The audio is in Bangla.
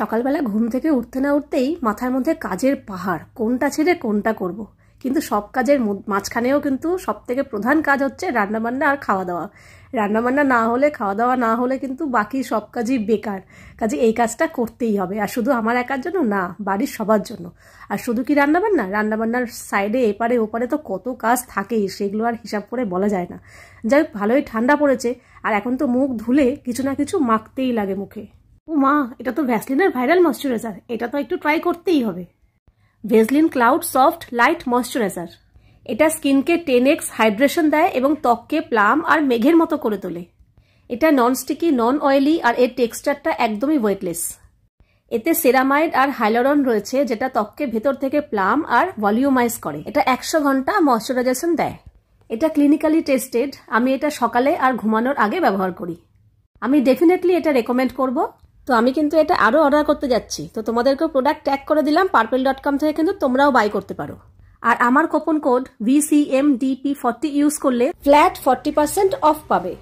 সকালবেলা ঘুম থেকে উঠতে না উঠতেই মাথার মধ্যে কাজের পাহাড়, কোনটা ছেড়ে কোনটা করব। কিন্তু সব কাজের মাঝখানেও কিন্তু সব থেকে প্রধান কাজ হচ্ছে রান্নাবান্না আর খাওয়া দাওয়া। রান্নাবান্না না হলে, খাওয়া দাওয়া না হলে কিন্তু বাকি সব কাজই বেকার। কাজে এই কাজটা করতেই হবে, আর শুধু আমার একার জন্য না, বাড়ির সবার জন্য। আর শুধু কি রান্নাবান্না, রান্নাবান্নার সাইডে এপারে ওপারে তো কত কাজ থাকেই, সেগুলো আর হিসাব করে বলা যায় না। যাই হোক, ভালোই ঠান্ডা পড়েছে, আর এখন তো মুখ ধুলে কিছু না কিছু মাখতেই লাগে মুখে। ও মা, এটা তো ভ্যাসলিনের ভাইরাল ময়শ্চারাইজার, এটা তো একটু ট্রাই করতেই হবে। Vaseline cloud soft light moisturiser, এটা স্কিনকে 10x হাইড্রেশন দেয় এবং ত্বককে প্লাম আর মেঘের মতো করে তোলে। এটা নন স্টিকি, নন অয়েলি, আর এর টেক্সচারটা একদমই ওয়েটলেস। এতে সেরামাইড আর হাইলোরন রয়েছে, যেটা ত্বককে ভেতর থেকে প্লাম আর ভলিউমাইজ করে। এটা 100 ঘন্টা ময়শ্চারাইজেশন দেয়। এটা ক্লিনিক্যালি টেস্টেড। আমি এটা সকালে আর ঘুমানোর আগে ব্যবহার করি। আমি ডেফিনেটলি এটা রেকমেন্ড করব। তো আমি কিন্তু এটা আরও অর্ডার করতে যাচ্ছি, তো তোমাদেরকেও প্রোডাক্ট ট্যাগ করে দিলাম purple.com থেকে, কিন্তু তোমরাও বাই করতে পারো। আর আমার কুপন কোড VCMDP40 ইউজ করলে ফ্ল্যাট 40% অফ পাবে।